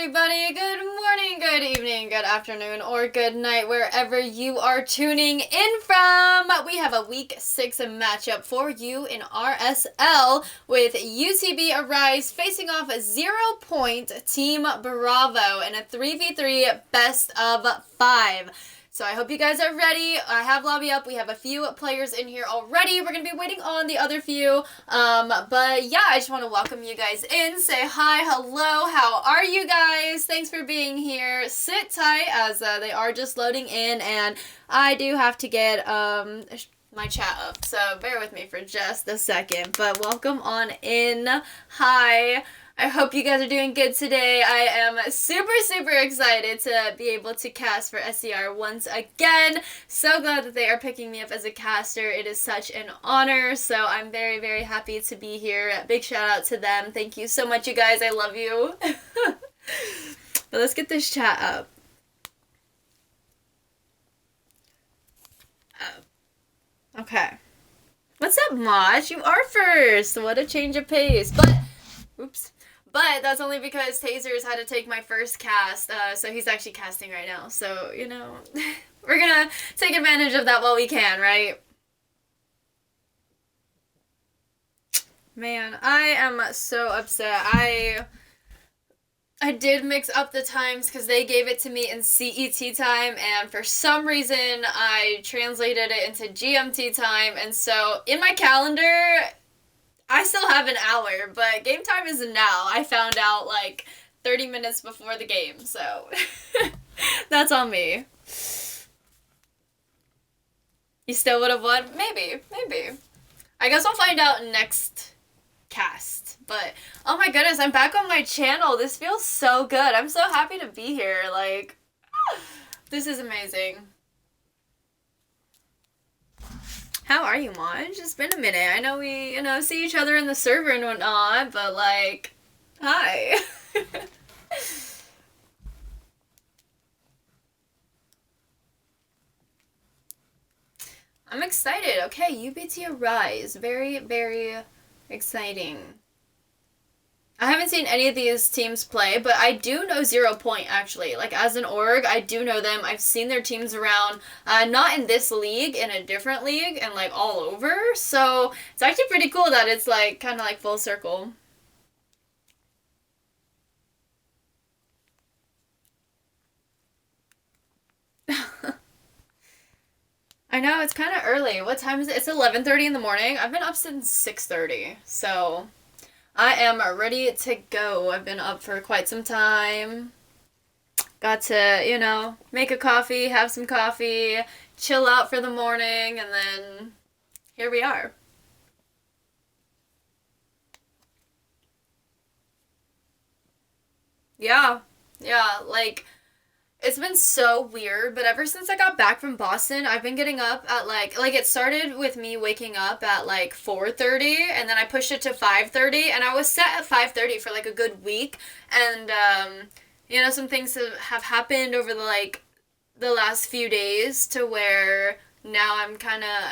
everybody? Good morning, good evening, good afternoon, or good night, wherever you are tuning in from. We have a Week 6 matchup for you in RSL with UTB Arise facing off ZeroPoint Team Bravo in a 3v3 best of 5. So I hope you guys are ready. I have lobby up. We have a few players in here already. We're going to be waiting on the other few. But yeah, I just want to welcome you guys in. Say hi, hello, how are you guys? Thanks for being here. Sit tight as they are just loading in. And I do have to get my chat up. So bear with me for just a second. But welcome on in. Hi. I hope you guys are doing good today. I am super excited to be able to cast for SCR once again. So glad that they are picking me up as a caster. It is such an honor. So I'm very happy to be here. Big shout out to them. Thank you so much, you guys. I love you. But let's get this chat up. Okay. What's up, Mosh? You are first. What a change of pace. But that's only because Tasers had to take my first cast, so he's actually casting right now. So, you know, we're gonna take advantage of that while we can, right? Man, I am so upset. I did mix up the times because they gave it to me in CET time, and for some reason I translated it into GMT time, and so in my calendar I still have an hour, but game time is now. I found out like 30 minutes before the game, so that's on me. You still would have won? Maybe. I guess I'll find out next cast. But, oh my goodness, I'm back on my channel. This feels so good. I'm so happy to be here. Like, this is amazing. How are you, Monj? It's been a minute. I know we, see each other in the server and whatnot, but like, hi. I'm excited. Okay, UBT Arise. Very exciting. I haven't seen any of these teams play, but I do know ZeroPoint, actually. Like, as an org, I do know them. I've seen their teams around, not in this league, in a different league, and, like, all over. So, it's actually pretty cool that it's, like, kind of, like, full circle. I know, it's kind of early. What time is it? It's 11:30 in the morning. I've been up since 6:30, so I am ready to go. I've been up for quite some time. Got to, make a coffee, have some coffee, chill out for the morning, and then here we are. Yeah, like, it's been so weird, but ever since I got back from Boston, I've been getting up at like it started with me waking up at like 4:30, and then I pushed it to 5:30, and I was set at 5:30 for like a good week, and some things have happened over the last few days to where now I'm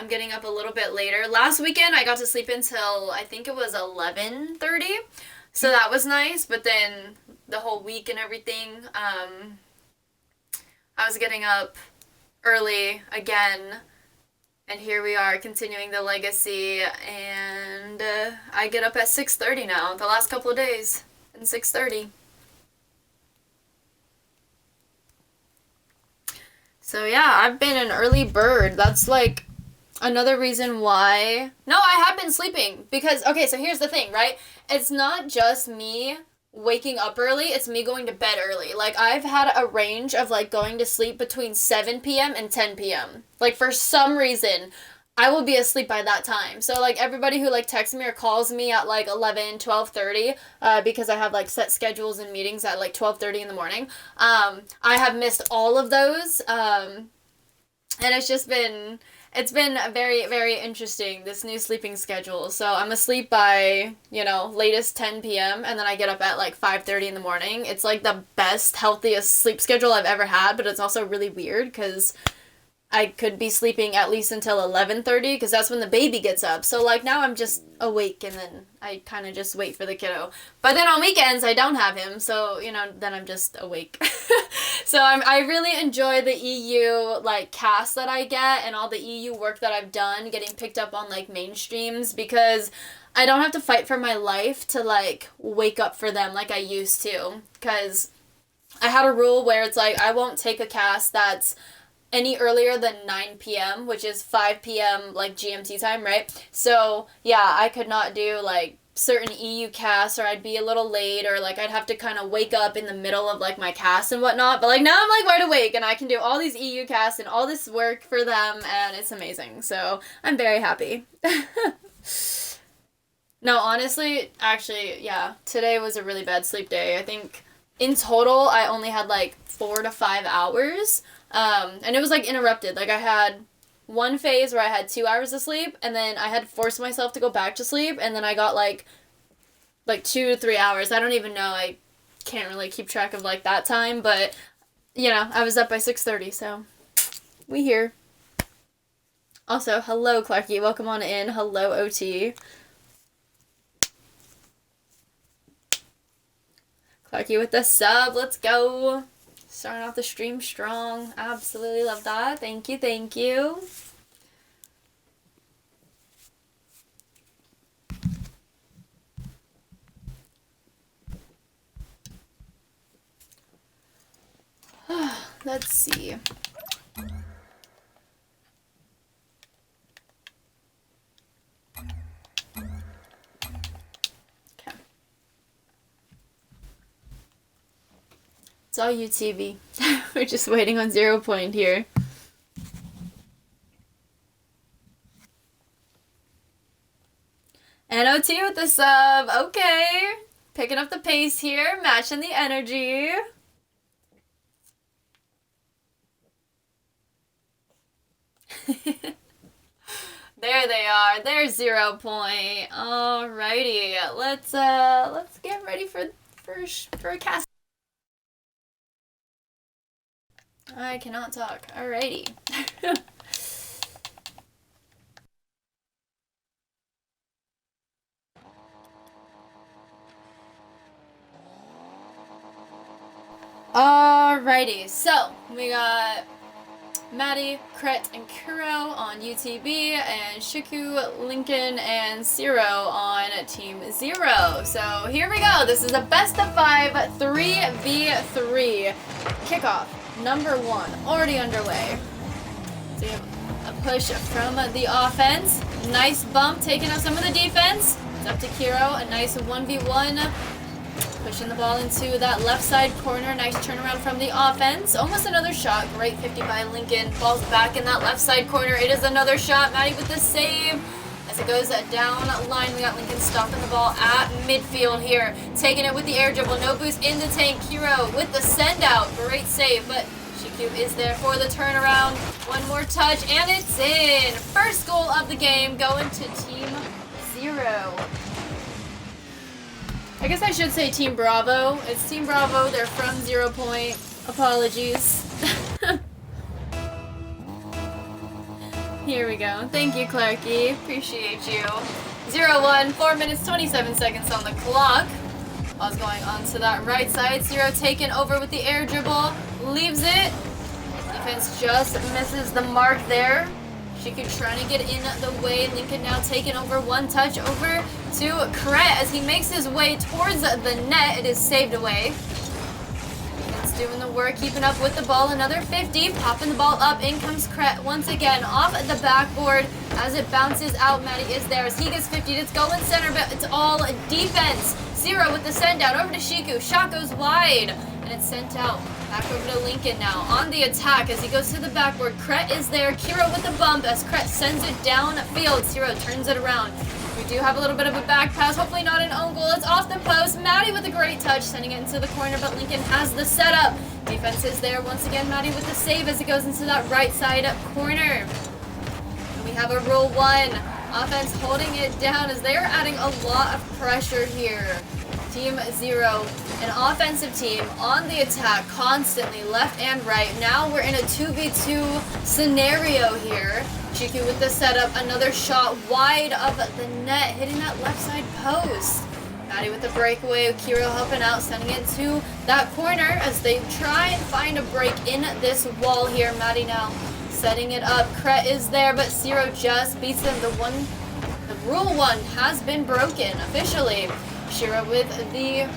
getting up a little bit later. Last weekend I got to sleep until I think it was 11:30, so that was nice, but then the whole week and everything, I was getting up early again, and here we are continuing the legacy, and I get up at 6:30 now, the last couple of days, and 6:30. So yeah, I've been an early bird. That's like another reason why. No, I have been sleeping, because, okay, so here's the thing, right? It's not just me waking up early, it's me going to bed early. Like, I've had a range of, like, going to sleep between 7 p.m. and 10 p.m. Like, for some reason, I will be asleep by that time. So, like, everybody who, like, texts me or calls me at, like, 11, 12:30, because I have, like, set schedules and meetings at, like, 12:30 in the morning, I have missed all of those, and it's been very interesting, this new sleeping schedule. So I'm asleep by, latest 10 p.m. and then I get up at like 5:30 in the morning. It's like the best, healthiest sleep schedule I've ever had, but it's also really weird because I could be sleeping at least until 11:30 because that's when the baby gets up. So like now I'm just awake and then I kind of just wait for the kiddo. But then on weekends I don't have him, so you know, then I'm just awake. So I really enjoy the EU like cast that I get and all the EU work that I've done getting picked up on like mainstreams because I don't have to fight for my life to like wake up for them like I used to, because I had a rule where it's like I won't take a cast that's any earlier than 9 p.m., which is 5 p.m. like GMT time, right? So yeah, I could not do like certain EU casts, or I'd be a little late, or like I'd have to kind of wake up in the middle of like my cast and whatnot. But like now I'm like wide awake and I can do all these EU casts and all this work for them, and it's amazing. So I'm very happy. No, honestly, actually, yeah, today was a really bad sleep day. I think in total I only had like 4 to 5 hours. And it was like interrupted. Like I had one phase where I had 2 hours of sleep, and then I had to force myself to go back to sleep, and then I got like 2 to 3 hours. I don't even know. I can't really keep track of like that time, but you know, I was up by 6:30, so we here. Also, hello Clarky, welcome on in. Hello OT. Clarky with the sub, let's go. Starting off the stream strong. Absolutely love that. Thank you, thank you. Let's see. Okay. It's all UTB. We're just waiting on ZeroPoint here. NOT with the sub. Okay. Picking up the pace here. Matching the energy. There they are. There's ZeroPoint. Alrighty. Let's get ready for a cast. I cannot talk. Alrighty. Alrighty, so we got Maddie, Kret, and Kuro on UTB, and Shiku, Lincoln, and Zero on Team Zero. So here we go. This is a best of 5 3v3 kickoff. Number 1 already underway. So we have a push from the offense. Nice bump taking out some of the defense. It's up to Kiro. A nice 1v1. Pushing the ball into that left side corner. Nice turnaround from the offense. Almost another shot. Great 50 by Lincoln. Ball's back in that left side corner. It is another shot. Maddie with the save. As it goes down line, we got Lincoln stopping the ball at midfield here. Taking it with the air dribble. No boost in the tank. Kiro with the send out. Great save, but Shiku is there for the turnaround. One more touch, and it's in. First goal of the game going to Team Zero. I guess I should say Team Bravo. It's Team Bravo. They're from ZeroPoint. Apologies. Here we go. Thank you, Clarky. Appreciate you. 0-1, 4 minutes, 27 seconds on the clock. Ball's going on to that right side. Zero taken over with the air dribble. Leaves it. Defense just misses the mark there. Shiku trying to get in the way. Lincoln now taking over. One touch over to Kret as he makes his way towards the net. It is saved away. It's doing the work, keeping up with the ball. Another 50, popping the ball up. In comes Kret once again off the backboard as it bounces out. Maddie is there as he gets 50. It's going center, but it's all defense. Zero with the send down over to Shiku. Shot goes wide, and it's sent out. Back over to Lincoln now on the attack as he goes to the backboard. Kret is there. Kiro with the bump as Kret sends it downfield. Zero turns it around. We do have a little bit of a back pass. Hopefully not an own goal. It's off the post. Maddie with a great touch, sending it into the corner, but Lincoln has the setup. Defense is there once again. Maddie with the save as it goes into that right side corner. And we have a rule 1. Offense holding it down as they are adding a lot of pressure here. Team Zero, an offensive team on the attack constantly, left and right. Now we're in a 2v2 scenario here. Chiku with the setup, another shot wide of the net, hitting that left side post. Maddie with the breakaway, Kiro helping out, sending it to that corner as they try and find a break in this wall here. Maddie now setting it up. Kret is there, but Zero just beats them. The rule one has been broken officially. Shira with the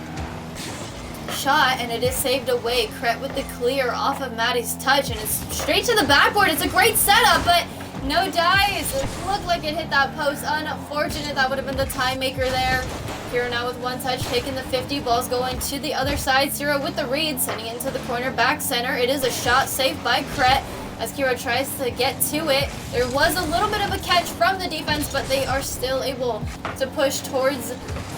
shot, and it is saved away. Kret with the clear off of Maddie's touch, and it's straight to the backboard. It's a great setup, but no dice. It looked like it hit that post. Unfortunate. That would have been the time maker there. Kira now with one touch, taking the 50. Ball's going to the other side. Zero with the read, sending it into the corner back center. It is a shot saved by Kret as Kira tries to get to it. There was a little bit of a catch from the defense, but they are still able to push towards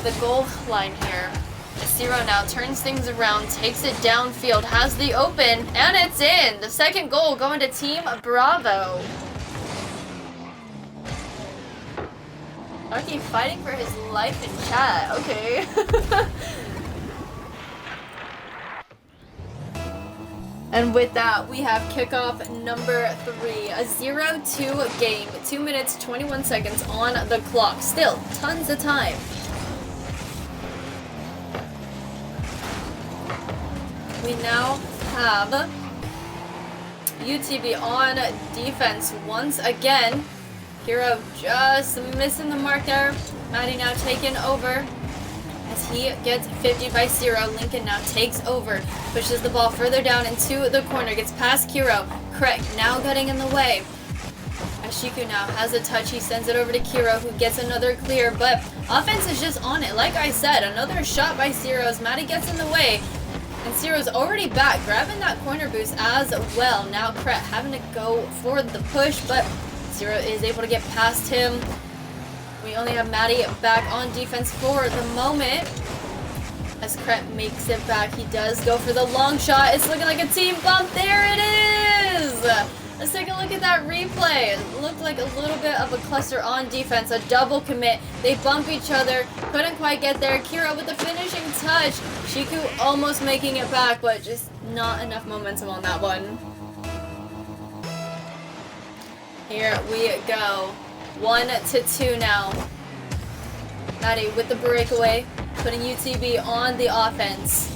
the goal line here. Zero now turns things around, takes it downfield, has the open, and it's in. The second goal going to Team Bravo. Lucky fighting for his life in chat. Okay. And with that, we have kickoff number 3, a 0-2 game, 2 minutes, 21 seconds on the clock. Still, tons of time. We now have UTB on defense once again. Hero just missing the mark there. Maddie now taking over as he gets 50 by Zero. Lincoln now takes over, pushes the ball further down into the corner, gets past Kiro. Craig now getting in the way. As Shiku now has a touch, he sends it over to Kiro, who gets another clear, but offense is just on it. Like I said, another shot by Zero as Maddie gets in the way. And Zero's already back, grabbing that corner boost as well. Now Kret having to go for the push, but Zero is able to get past him. We only have Maddie back on defense for the moment. As Kret makes it back, he does go for the long shot. It's looking like a team bump. There it is! Let's take a look at that replay. It looked like a little bit of a cluster on defense, a double commit. They bump each other, couldn't quite get there. Kira with the finishing touch. Shiku almost making it back, but just not enough momentum on that one. Here we go. 1-2 now. Maddie with the breakaway, putting UTB on the offense.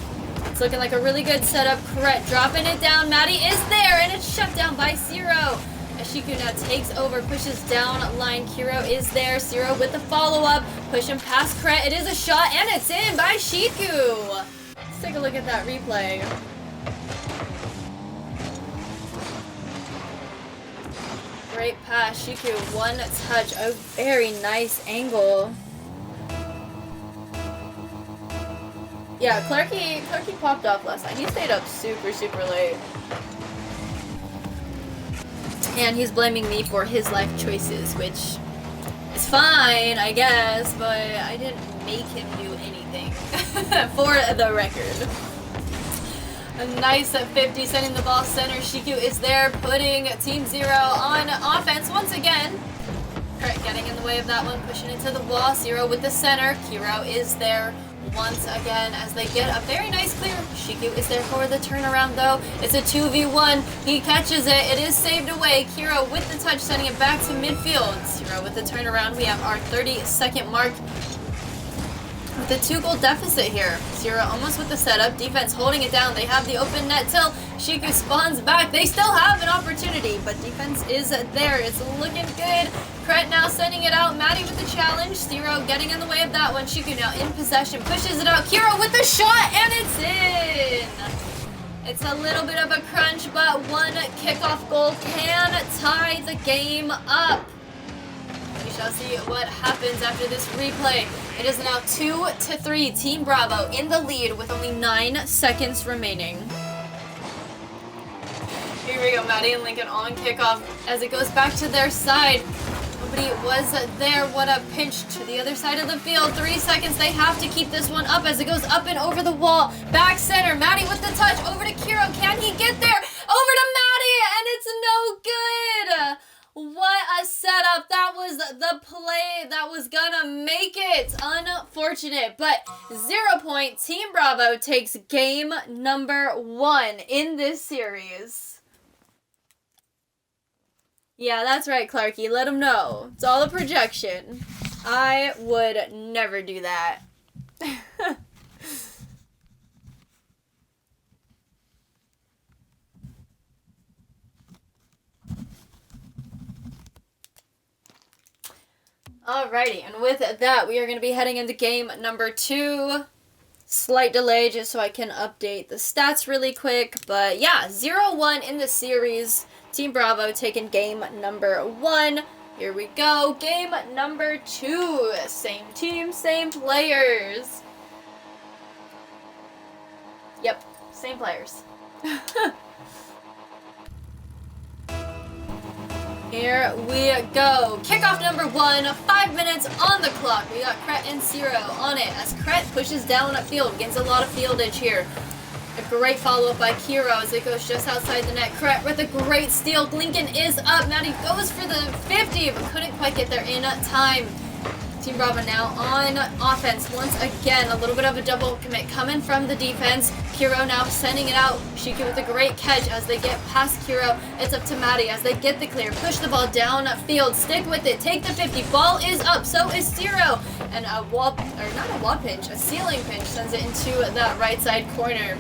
It's looking like a really good setup. Correct, dropping it down. Maddie is there, and it's shut down by Zero. As Shiku now takes over, pushes down line. Kiro is there. Zero with the follow-up, pushing past Kret. It is a shot, and it's in by Shiku. Let's take a look at that replay. Great pass, Shiku, one touch, a very nice angle. Yeah, Clarky popped off last night. He stayed up super late. And he's blaming me for his life choices, which is fine, I guess, but I didn't make him do anything. For the record. A nice 50, sending the ball center. Shiku is there, putting Team Zero on offense once again. Kurt getting in the way of that one, pushing it to the wall. Zero with the center. Kiro is there once again as they get a very nice clear. Shiku is there for the turnaround though. It's a 2v1. He catches it. It is saved away. Kiro with the touch, sending it back to midfield. Zero with the turnaround. We have our 30-second mark with a 2-goal deficit here. Zero almost with the setup. Defense holding it down. They have the open net till Shiku spawns back. They still have an opportunity, but defense is there. It's looking good. Kret now sending it out. Maddie with the challenge. Zero getting in the way of that one. Shiku now in possession. Pushes it out. Kiro with the shot, and it's in! It's a little bit of a crunch, but one kickoff goal can tie the game up. We shall see what happens after this replay. It is now 2-3. Team Bravo in the lead with only 9 seconds remaining. Here we go, Maddie and Lincoln on kickoff as it goes back to their side. Nobody was there. What a pinch to the other side of the field. 3 seconds. They have to keep this one up as it goes up and over the wall. Back center. Maddie with the touch. Over to Kiro. Can he get there? Over to Maddie, and it's no good. What a setup. That was the play that was gonna make it. Unfortunate, but 0-point. Team Bravo takes game number 1 in this series. Yeah, that's right, Clarky. Let them know. It's all a projection. I would never do that. Alrighty, and with that, we are going to be heading into game number 2. Slight delay just so I can update the stats really quick. But yeah, 0-1 in the series. Team Bravo taking game number 1. Here we go. Game number 2. Same team, same players. Yep, same players. Here we go. Kickoff number 1, 5 minutes on the clock. We got Kret and Zero on it as Kret pushes down at field, gains a lot of fieldage here. A great follow-up by Kiro as it goes just outside the net. Kret with a great steal. Lincoln is up. Maddie goes for the 50, but couldn't quite get there in time. Team Bravo now on offense once again. A little bit of a double commit coming from the defense. Kiro now sending it out. Shiki with a great catch as they get past Kiro. It's up to Maddie as they get the clear. Push the ball down field. Stick with it. Take the 50. Ball is up. So is Zero. And a ceiling pinch sends it into that right side corner.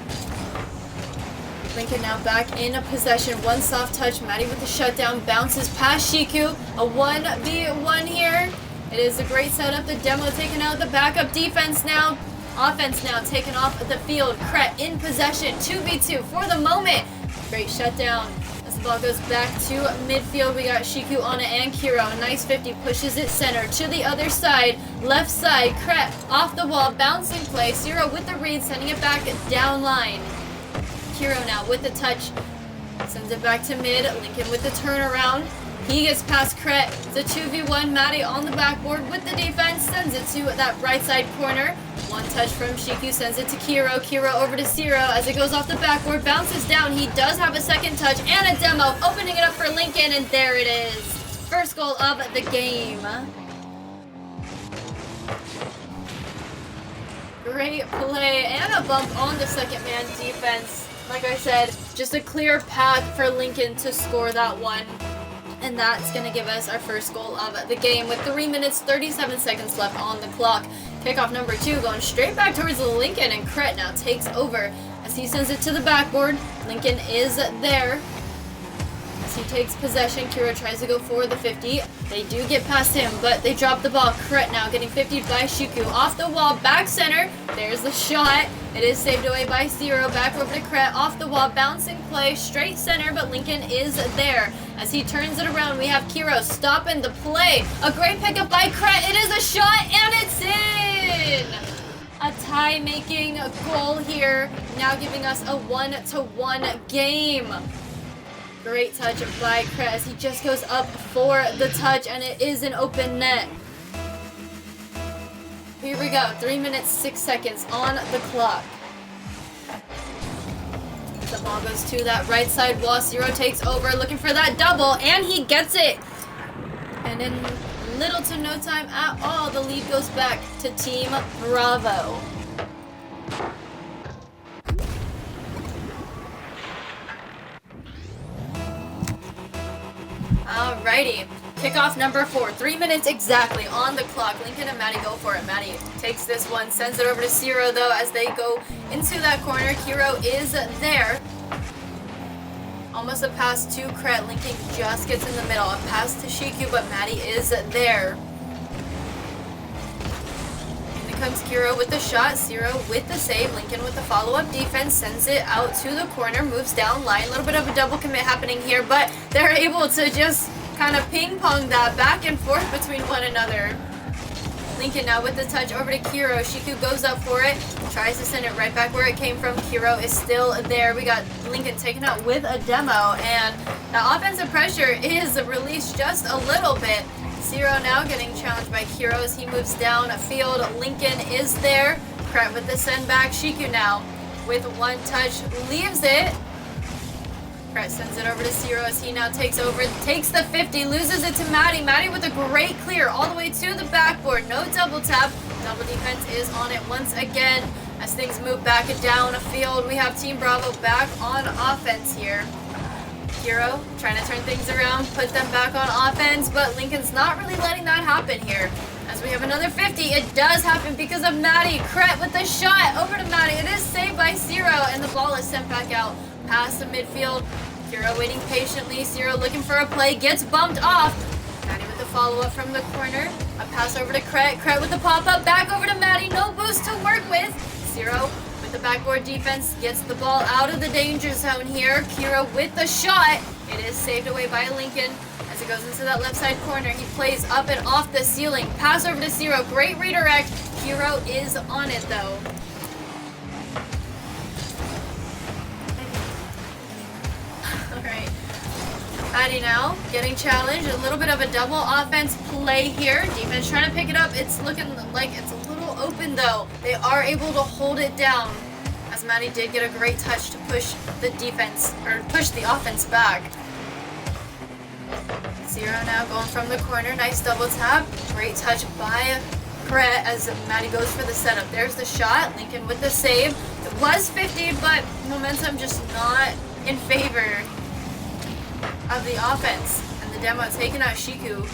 Lincoln now back in possession. One soft touch. Maddie with the shutdown. Bounces past Shiku. A 1v1 here. It is a great setup. The demo taking out the backup defense now. Offense now taken off the field. Kret in possession. 2v2 for the moment. Great shutdown. As the ball goes back to midfield, we got Shiku on it and Kiro. A nice 50 pushes it center to the other side. Left side. Kret off the wall. Bouncing play. Zero with the read. Sending it back down line. Kiro now with the touch. Sends it back to mid. Lincoln with the turnaround. He gets past Kret. It's a 2v1. Maddie on the backboard with the defense. Sends it to that right side corner. One touch from Shiku. Sends it to Kiro. Kiro over to Zero as it goes off the backboard. Bounces down. He does have a second touch and a demo. Opening it up for Lincoln. And there it is. First goal of the game. Great play and a bump on the second man defense. Like I said, just a clear path for Lincoln to score that one. And that's going to give us our first goal of the game with 3 minutes, 37 seconds left on the clock. Kickoff number 2 going straight back towards Lincoln, and Kret now takes over as he sends it to the backboard. Lincoln is there. As he takes possession, Kiro tries to go for the 50. They do get past him, but they drop the ball. Kret now getting 50 by Shiku. Off the wall, back center. There's the shot. It is saved away by Zero. Back over to Kret. Off the wall, bouncing play, straight center, but Lincoln is there. As he turns it around, we have Kiro stopping the play. A great pickup by Kret. It is a shot, and it's in! A tie-making goal here, now giving us a 1-1 game. Great touch by Kret as he just goes up for the touch, and it is an open net. Here we go, 3 minutes, 6 seconds on the clock. The ball goes to that right side wall. Zero takes over, looking for that double, and he gets it. And in little to no time at all, the lead goes back to Team Bravo. Alrighty, kickoff number 4, 3 minutes exactly on the clock. Lincoln and Maddie go for it. Maddie takes this one, sends it over to Zero though as they go into that corner. Kiro is there. Almost a pass to Kret. Lincoln just gets in the middle. A pass to Shiku, but Maddie is there. In comes Kiro with the shot. Zero with the save. Lincoln with the follow-up defense. Sends it out to the corner. Moves down line. A little bit of a double commit happening here, but they're able to just kind of ping-pong that back and forth between one another. Lincoln now with the touch over to Kiro. Shiku goes up for it. Tries to send it right back where it came from. Kiro is still there. We got Lincoln taken out with a demo, and the offensive pressure is released just a little bit. Zero now getting challenged by Kiro as he moves down field. Lincoln is there. Kret with the send back. Shiku now with one touch leaves it. Cret sends it over to Zero as he now takes over, takes the 50, loses it to Maddie. Maddie with a great clear all the way to the backboard. No double tap. Double defense is on it once again. As things move back downfield, we have Team Bravo back on offense here. Hero trying to turn things around, put them back on offense, but Lincoln's not really letting that happen here. As we have another 50, it does happen because of Maddie. Cret with the shot over to Maddie. It is saved by Zero, and the ball is sent back out past the midfield. Hero waiting patiently. Zero looking for a play, gets bumped off. Maddie with the follow-up from the corner. A pass over to Cret. Cret with the pop-up, back over to Maddie. No boost to work with. Zero with the backboard defense gets the ball out of the danger zone here. Hero with the shot. It is saved away by Lincoln. As it goes into that left side corner, he plays up and off the ceiling. Pass over to Zero. Great redirect. Hero is on it though. Alright. Maddie now getting challenged. A little bit of a double offense play here. Defense trying to pick it up. It's looking like it's a little open though. They are able to hold it down. As Maddie did get a great touch to push the defense, or push the offense back. Zero now going from the corner. Nice double tap. Great touch by Cret as Maddie goes for the setup. There's the shot. Lincoln with the save. It was 50, but momentum just not in favor of the offense. And the demo taking out Shiku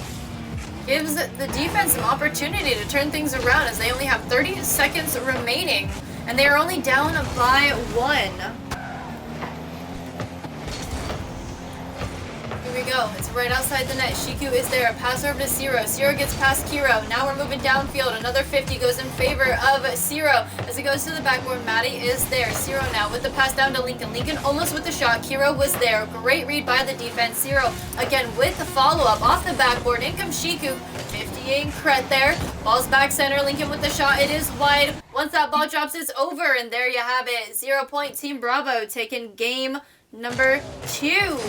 gives the defense some opportunity to turn things around as they only have 30 seconds remaining. And they are only down by 1. Here we go. It's right outside the net. Shiku is there. Pass over to Zero. Zero gets past Kiro. Now we're moving downfield. Another 50 goes in favor of Zero. As it goes to the backboard, Maddie is there. Zero now with the pass down to Lincoln. Lincoln almost with the shot. Kiro was there. Great read by the defense. Zero again with the follow-up off the backboard. In comes Shiku. 58 Cret there. Ball's back center. Lincoln with the shot. It is wide. Once that ball drops, it's over. And there you have it. 0 point Team Bravo taking game number 2.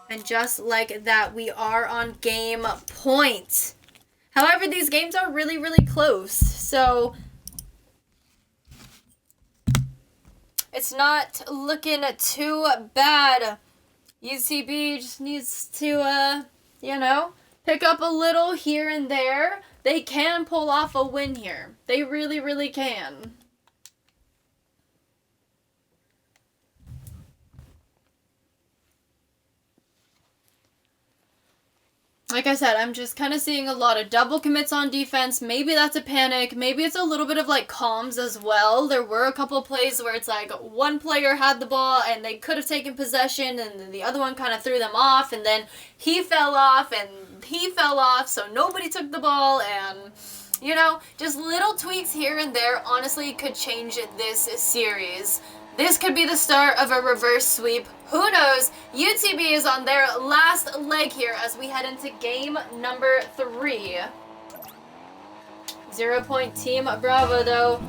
And just like that, we are on game point. However, these games are really, really close. So it's not looking too bad. UTB just needs to, pick up a little here and there. They can pull off a win here. They really, really can. Like I said, I'm just kind of seeing a lot of double commits on defense. Maybe that's a panic. Maybe it's a little bit of like calms as well. There were a couple of plays where it's like one player had the ball and they could have taken possession and then the other one kind of threw them off and then he fell off and he fell off so nobody took the ball and, just little tweaks here and there honestly could change this series. This could be the start of a reverse sweep. Who knows? UTB is on their last leg here as we head into game number 3. 0 point Team Bravo, though,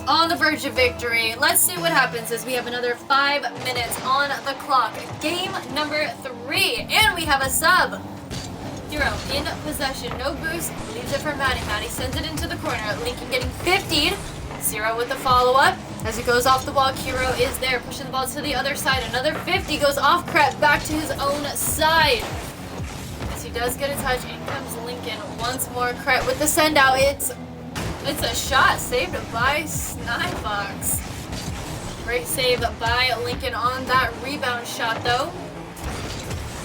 on the verge of victory. Let's see what happens as we have another 5 minutes on the clock. Game number 3. And we have a sub. Hero in possession. No boost. Leaves it for Maddie. Maddie sends it into the corner. Lincoln getting 50'd. Zero with the follow-up. As it goes off the wall, Kiro is there, pushing the ball to the other side. Another 50 goes off Cret, back to his own side. As he does get a touch, in comes Lincoln once more. Cret with the send-out. It's a shot saved by Snifox. Great save by Lincoln on that rebound shot, though.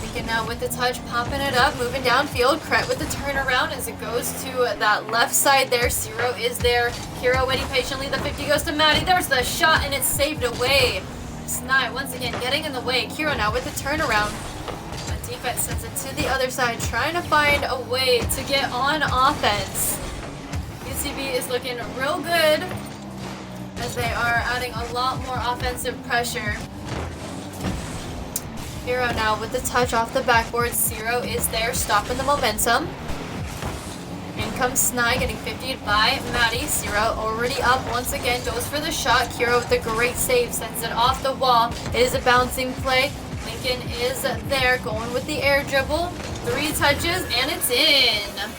Lincoln now with the touch, popping it up, moving downfield. Cret with the turnaround as it goes to that left side there. Zero is there. Hero waiting patiently. The 50 goes to Maddie. There's the shot, and it's saved away. Snai once again getting in the way. Kiro now with the turnaround. The defense sends it to the other side, trying to find a way to get on offense. UTB is looking real good as they are adding a lot more offensive pressure. Hero now with the touch off the backboard. Zero is there, stopping the momentum. In comes Snai, getting 50'd by Maddie. Zero already up once again, goes for the shot. Hero with a great save, sends it off the wall. It is a bouncing play. Lincoln is there, going with the air dribble. 3 touches, and it's in.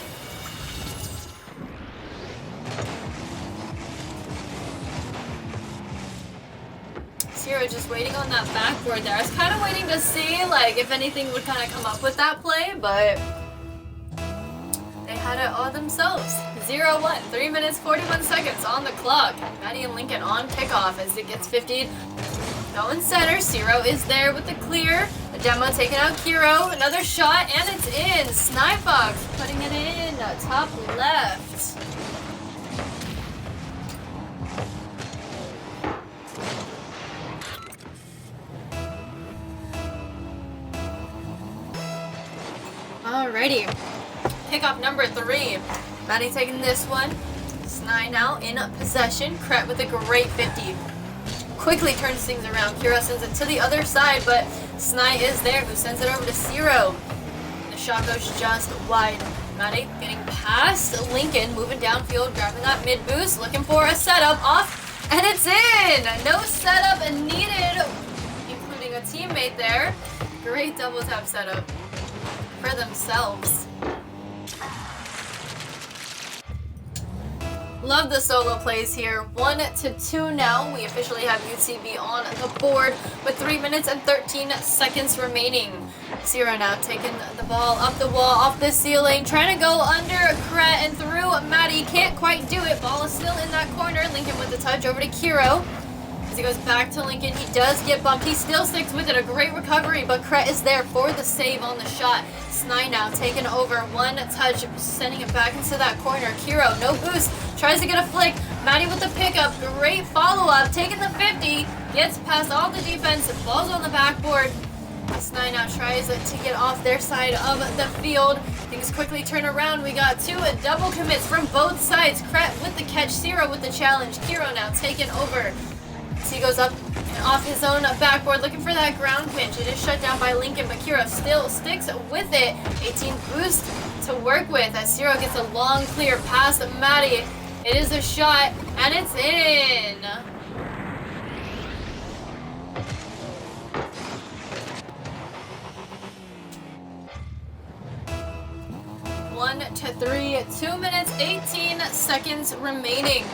Zero just waiting on that backboard there. I was kind of waiting to see like if anything would kind of come up with that play, but they had it all themselves. 0-1, 3 minutes, 41 seconds on the clock. Maddie and Lincoln on kickoff as it gets 50'd. Going center, Zero is there with the clear. The demo taking out Kiro, another shot, and it's in. Snifox putting it in, top left. Alrighty, kickoff number 3. Maddie taking this one. Sny now in possession. Kret with a great 50. Quickly turns things around. Kiro sends it to the other side, but Sny is there, who sends it over to Zero. The shot goes just wide. Maddie getting past Lincoln, moving downfield, grabbing that mid boost, looking for a setup off, and it's in! No setup needed, including a teammate there. Great double tap setup for themselves. Love the solo plays here. 1-2 now. We officially have UTB on the board with 3 minutes and 13 seconds remaining. Zero now taking the ball up the wall, off the ceiling, trying to go under Kret and through Maddie. Can't quite do it. Ball is still in that corner. Lincoln with the touch over to Kiro. As he goes back to Lincoln, he does get bumped. He still sticks with it. A great recovery, but Kret is there for the save on the shot. Sny now taking over. One touch, sending it back into that corner. Kiro, no boost. Tries to get a flick. Maddie with the pickup. Great follow-up. Taking the 50. Gets past all the defense. Ball's on the backboard. Sny now tries to get off their side of the field. Things quickly turn around. We got 2 double commits from both sides. Kret with the catch. Zero with the challenge. Kiro now taking over. He goes up and off his own backboard, looking for that ground pinch. It is shut down by Lincoln, but Kiro still sticks with it. 18 boost to work with as Zero gets a long clear past Maddie. It is a shot, and it's in. One to 3, 2 minutes, 18 seconds remaining.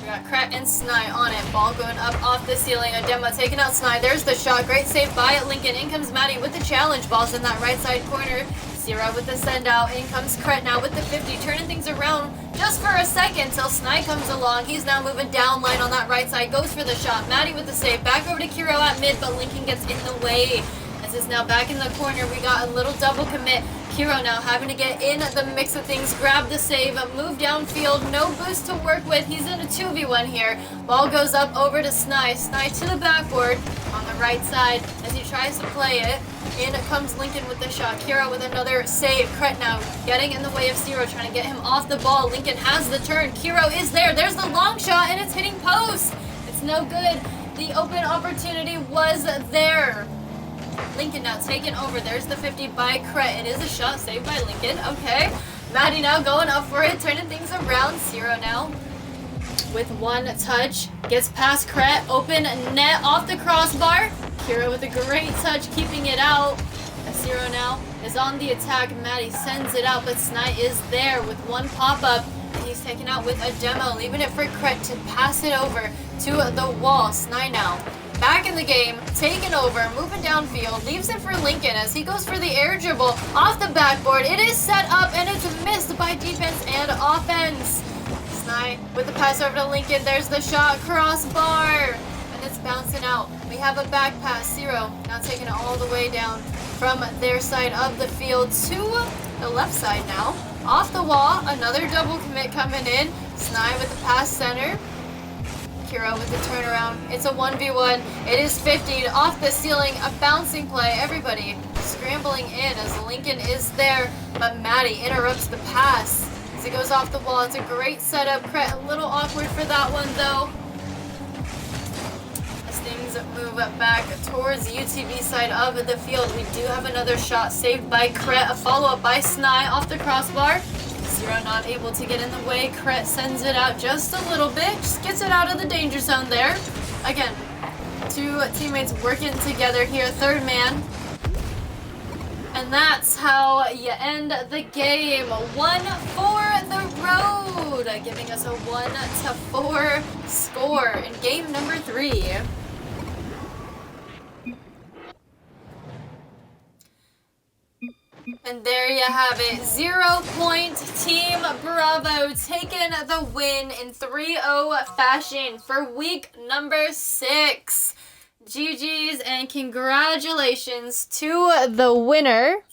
We got Kret and Sny on it. Ball going up off the ceiling. Adema taking out Sny. There's the shot. Great save by Lincoln. In comes Maddie with the challenge. Ball's in that right side corner. Zero with the send out. In comes Kret now with the 50. Turning things around just for a second till Sny comes along. He's now moving down line on that right side. Goes for the shot. Maddie with the save. Back over to Kiro at mid, but Lincoln gets in the way. As is now back in the corner. We got a little double commit. Kiro now having to get in the mix of things, grab the save, move downfield, no boost to work with. He's in a 2v1 here. Ball goes up over to Sny. Sny to the backboard on the right side as he tries to play it. In comes Lincoln with the shot. Kiro with another save. Kret now getting in the way of Zero, trying to get him off the ball. Lincoln has the turn. Kiro is there. There's the long shot, and it's hitting post. It's no good. The open opportunity was there. Lincoln now taking over. There's the 50 by Kret. It is a shot saved by Lincoln. Okay. Maddie now going up for it, turning things around. Zero now with one touch. Gets past Kret. Open net off the crossbar. Kiro with a great touch, keeping it out. Zero now is on the attack. Maddie sends it out, but Sny is there with one pop-up. And he's taken out with a demo, leaving it for Kret to pass it over to the wall. Sny now back in the game, taking over, moving downfield, leaves it for Lincoln as he goes for the air dribble off the backboard. It is set up and it's missed by defense and offense. Sny with the pass over to Lincoln. There's the shot, crossbar, and it's bouncing out. We have a back pass. Zero now taking it all the way down from their side of the field to the left side now. Off the wall, another double commit coming in. Sny with the pass center. Kiro with the turnaround. It's a 1v1. It is 50 off the ceiling. A bouncing play. Everybody scrambling in as Lincoln is there, but Maddie interrupts the pass as it goes off the wall. It's a great setup. Kret a little awkward for that one though. As things move back towards the UTB side of the field, we do have another shot saved by Kret. A follow-up by Sny off the crossbar. Zero not able to get in the way. Kret sends it out just a little bit. Just gets it out of the danger zone there. Again, two teammates working together here. Third man. And that's how you end the game. 1 for the road. Giving us a 1-4 score in game number 3. And there you have it. 0-point Team Bravo taking the win in 3-0 fashion for week number 6. GG's and congratulations to the winner.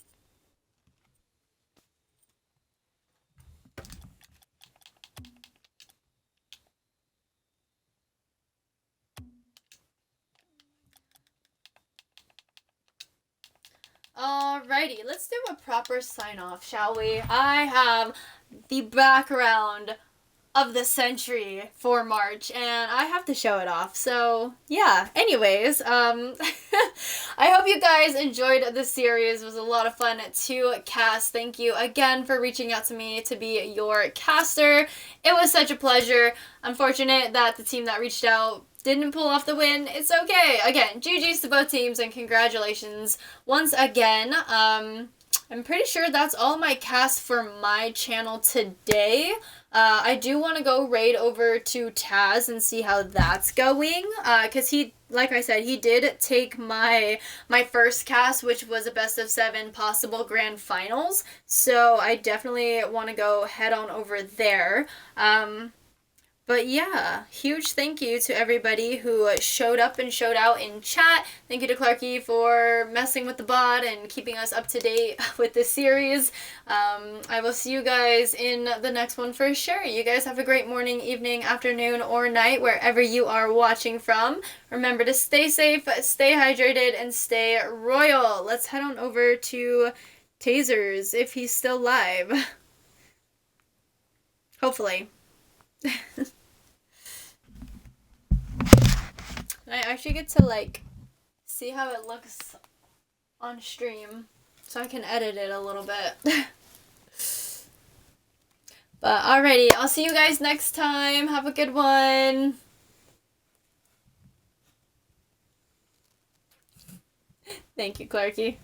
Alrighty, let's do a proper sign-off, shall we? I have the background of the century for March, and I have to show it off. So, yeah. Anyways, I hope you guys enjoyed the series. It was a lot of fun to cast. Thank you again for reaching out to me to be your caster. It was such a pleasure. Unfortunate that the team that reached out didn't pull off the win. It's okay. Again, GG's to both teams and congratulations once again. I'm pretty sure that's all my cast for my channel today. I do want to go raid over to Taz and see how that's going. Because he, like I said, he did take my first cast, which was a best of 7 possible grand finals. So I definitely want to go head on over there. But yeah, huge thank you to everybody who showed up and showed out in chat. Thank you to Clarky for messing with the bot and keeping us up to date with this series. I will see you guys in the next one for sure. You guys have a great morning, evening, afternoon, or night, wherever you are watching from. Remember to stay safe, stay hydrated, and stay royal. Let's head on over to Tasers if he's still live. Hopefully. I actually get to like see how it looks on stream so I can edit it a little bit. But alrighty, I'll see you guys next time. Have a good one. Thank you, Clarky.